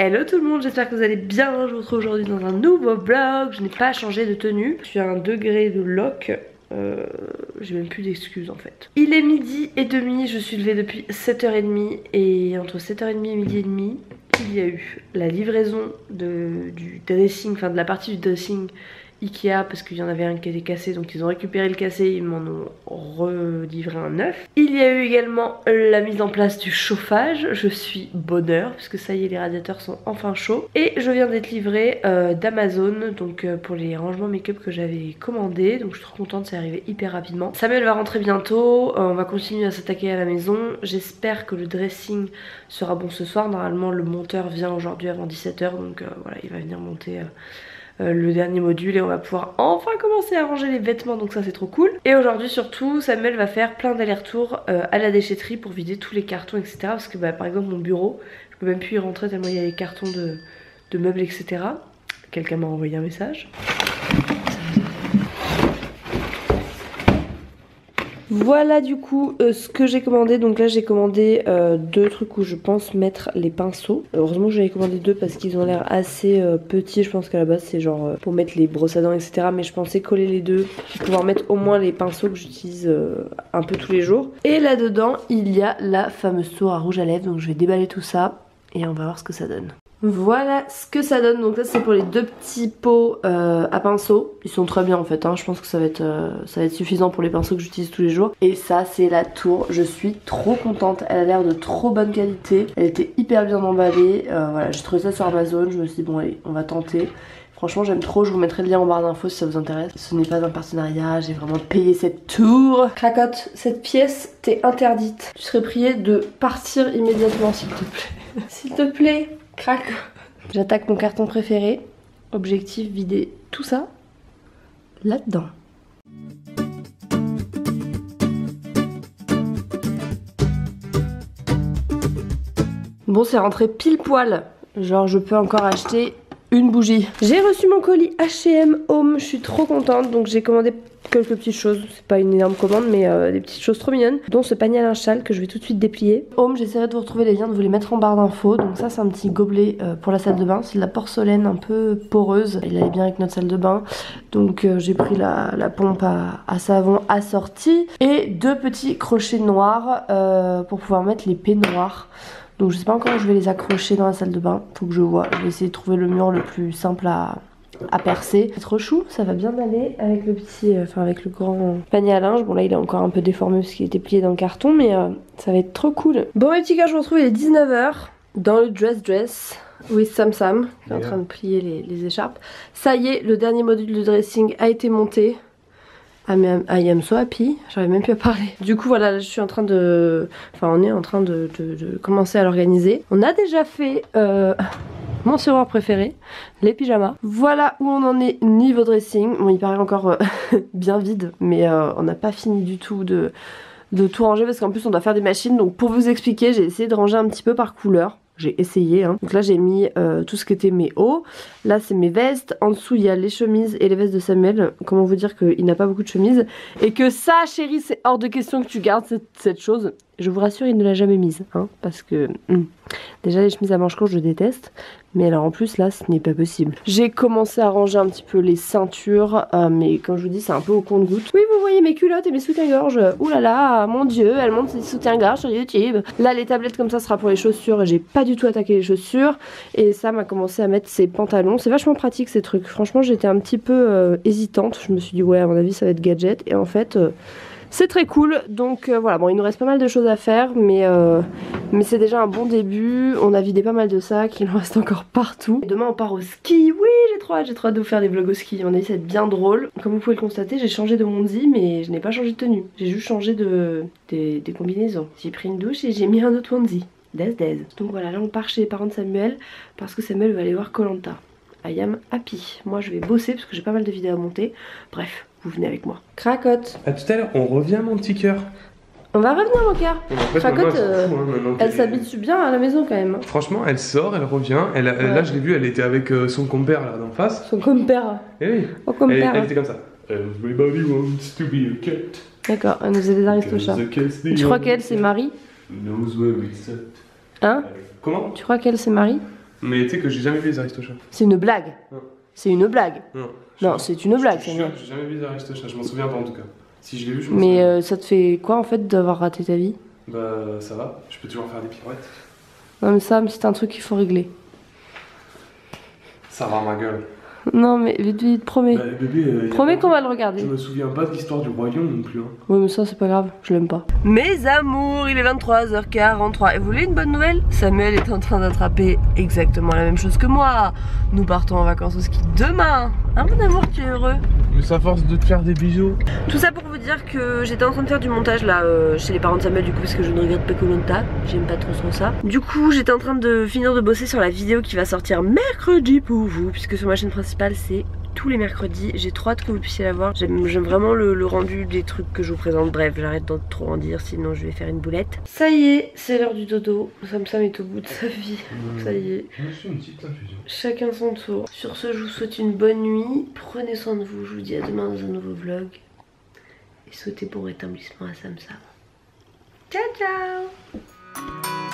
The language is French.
Hello tout le monde, j'espère que vous allez bien. Je vous retrouve aujourd'hui dans un nouveau vlog. Je n'ai pas changé de tenue. Je suis à 1 degré de lock. J'ai même plus d'excuses en fait. Il est 12h30, je suis levée depuis 7h30. Et entre 7h30 et 12h30, il y a eu la livraison du dressing, enfin de la partie du dressing Ikea, parce qu'il y en avait un qui était cassé, donc ils ont récupéré le cassé, ils m'en ont relivré un neuf. Il y a eu également la mise en place du chauffage. Je suis bonheur parce que ça y est, les radiateurs sont enfin chauds. Et je viens d'être livrée d'Amazon, donc pour les rangements make-up que j'avais commandés. Donc je suis trop contente, c'est arrivé hyper rapidement. Samuel va rentrer bientôt, on va continuer à s'attaquer à la maison. J'espère que le dressing sera bon ce soir. Normalement le monteur vient aujourd'hui avant 17h, donc voilà, il va venir monter le dernier module et on va pouvoir enfin commencer à ranger les vêtements, donc ça c'est trop cool. Et aujourd'hui surtout Samuel va faire plein d'allers-retours à la déchetterie pour vider tous les cartons, etc. Parce que par exemple mon bureau, je peux même plus y rentrer tellement il y a les cartons de meubles, etc. Quelqu'un m'a envoyé un message. Voilà du coup ce que j'ai commandé. Donc là j'ai commandé deux trucs où je pense mettre les pinceaux. Heureusement j'avais commandé deux parce qu'ils ont l'air assez petits. Je pense qu'à la base c'est genre pour mettre les brosses à dents, etc. Mais je pensais coller les deux pour pouvoir mettre au moins les pinceaux que j'utilise un peu tous les jours. Et là dedans il y a la fameuse tour à rouge à lèvres. Donc je vais déballer tout ça et on va voir ce que ça donne. Voilà ce que ça donne. Donc là c'est pour les deux petits pots à pinceau. Ils sont très bien en fait, hein. Je pense que ça va être suffisant pour les pinceaux que j'utilise tous les jours. Et ça c'est la tour, je suis trop contente. Elle a l'air de trop bonne qualité. Elle était hyper bien emballée. Voilà, j'ai trouvé ça sur Amazon. Je me suis dit bon allez, on va tenter. Franchement j'aime trop, je vous mettrai le lien en barre d'infos si ça vous intéresse. Ce n'est pas un partenariat, j'ai vraiment payé cette tour. Cracotte, cette pièce t'est interdite. Tu serais priée de partir immédiatement s'il te plaît. S'il te plaît. Crac. J'attaque mon carton préféré. Objectif, vider tout ça là-dedans. Bon, c'est rentré pile poil. Genre je peux encore acheter une bougie. J'ai reçu mon colis H&M Home, je suis trop contente. Donc j'ai commandé quelques petites choses, c'est pas une énorme commande mais des petites choses trop mignonnes, dont ce panier à linge sale que je vais tout de suite déplier. Home, j'essaierai de vous retrouver les liens, de vous les mettre en barre d'infos. Donc ça c'est un petit gobelet pour la salle de bain, c'est de la porcelaine un peu poreuse, il allait bien avec notre salle de bain. Donc j'ai pris la pompe à savon assortie et deux petits crochets noirs pour pouvoir mettre les peignoirs. Donc je sais pas encore où je vais les accrocher dans la salle de bain, faut que je vois. Je vais essayer de trouver le mur le plus simple à percer. C'est trop chou, ça va bien aller avec le petit, avec le grand panier à linge. Bon là il est encore un peu déformé parce qu'il était plié dans le carton, mais ça va être trop cool. Bon mes petits gars, je vous retrouve, il est 19h dans le dress with Sam Sam qui est en train de plier les écharpes. Ça y est, le dernier module de dressing a été monté. I am so happy, j'arrive même plus à parler. Du coup voilà, je suis en train de... Enfin on est en train de commencer à l'organiser. On a déjà fait mon tiroir préféré, les pyjamas. Voilà où on en est niveau dressing. Bon il paraît encore bien vide, mais on n'a pas fini du tout de tout ranger parce qu'en plus on doit faire des machines. Donc pour vous expliquer, j'ai essayé de ranger un petit peu par couleur. J'ai essayé, hein. Donc là j'ai mis tout ce qui était mes hauts. Là c'est mes vestes. En dessous il y a les chemises et les vestes de Samuel. Comment vous dire qu'il n'a pas beaucoup de chemises. Et que ça chérie, c'est hors de question que tu gardes cette chose. Je vous rassure, il ne l'a jamais mise, hein, parce que déjà les chemises à manches courtes je déteste. Mais alors en plus là ce n'est pas possible. J'ai commencé à ranger un petit peu les ceintures, mais comme je vous dis c'est un peu au compte-gouttes. Oui vous voyez mes culottes et mes soutiens-gorge. Ouh là là, mon dieu, elle monte ses soutiens-gorge sur YouTube. Là les tablettes comme ça sera pour les chaussures. J'ai pas du tout attaqué les chaussures. Et Sam a commencé à mettre ses pantalons. C'est vachement pratique ces trucs. Franchement j'étais un petit peu hésitante. Je me suis dit ouais à mon avis ça va être gadget. Et en fait... c'est très cool, donc voilà, bon il nous reste pas mal de choses à faire, mais c'est déjà un bon début. On a vidé pas mal de sacs, il en reste encore partout. Demain on part au ski, oui j'ai trop hâte de vous faire des vlogs au ski, à mon avis ça va être bien drôle. Comme vous pouvez le constater, j'ai changé de onesie, mais je n'ai pas changé de tenue. J'ai juste changé des combinaisons. J'ai pris une douche et j'ai mis un autre onesie. Donc voilà, là on part chez les parents de Samuel, parce que Samuel va aller voir Koh-Lanta. I am happy. Moi je vais bosser parce que j'ai pas mal de vidéos à monter. Bref, vous venez avec moi. Cracotte. À tout à l'heure, on revient mon petit cœur. On va revenir mon cœur. En fait, Cracotte, elle s'habitue bien à la maison quand même. Franchement, elle sort, elle revient. Là je l'ai vue, elle était avec son compère là d'en face. Son compère. Eh oui. Oh, compère. Elle était comme ça. Everybody wants to be a cat. D'accord, elle nous a des aristochats. Tu crois qu'elle c'est Marie? Knows where it's at. Hein? Comment? Tu crois qu'elle c'est Marie? Mais tu sais que j'ai jamais vu les Aristochats. C'est une blague. Non. C'est une blague. Non, c'est une blague, J'ai jamais vu les Aristochats, je m'en souviens pas en tout cas. Si je l'ai vu, je m'en Mais souviens. ça te fait quoi en fait d'avoir raté ta vie? Bah ça va, je peux toujours faire des pirouettes. Non mais ça, c'est un truc qu'il faut régler. Ça va ma gueule. Non mais vite, promets. Bah bébé, Promets qu'on va le regarder. Je me souviens pas de l'histoire du roi lion non plus. Hein. Oui mais ça c'est pas grave, je l'aime pas. Mes amours, il est 23h43 et vous voulez une bonne nouvelle? Samuel est en train d'attraper exactement la même chose que moi. Nous partons en vacances au ski demain. Hein mon amour, tu es heureux? Mais ça force de te faire des bisous. Tout ça pour vous dire que j'étais en train de faire du montage là chez les parents de Samuel du coup parce que je ne regrette pas Koh-Lanta. J'aime pas trop ça. Du coup j'étais en train de finir de bosser sur la vidéo qui va sortir mercredi pour vous puisque sur ma chaîne principale c'est tous les mercredis. J'ai trop hâte que vous puissiez la voir. J'aime vraiment le rendu des trucs que je vous présente. Bref, j'arrête de trop en dire sinon je vais faire une boulette. Ça y est, c'est l'heure du dodo. Sam est au bout de sa vie. Ça y est. Je me suis une petite infusion. Chacun son tour. Sur ce, je vous souhaite une bonne nuit. Prenez soin de vous. Je vous dis à demain dans un nouveau vlog. Et souhaitez bon rétablissement à Sam. Ciao ciao.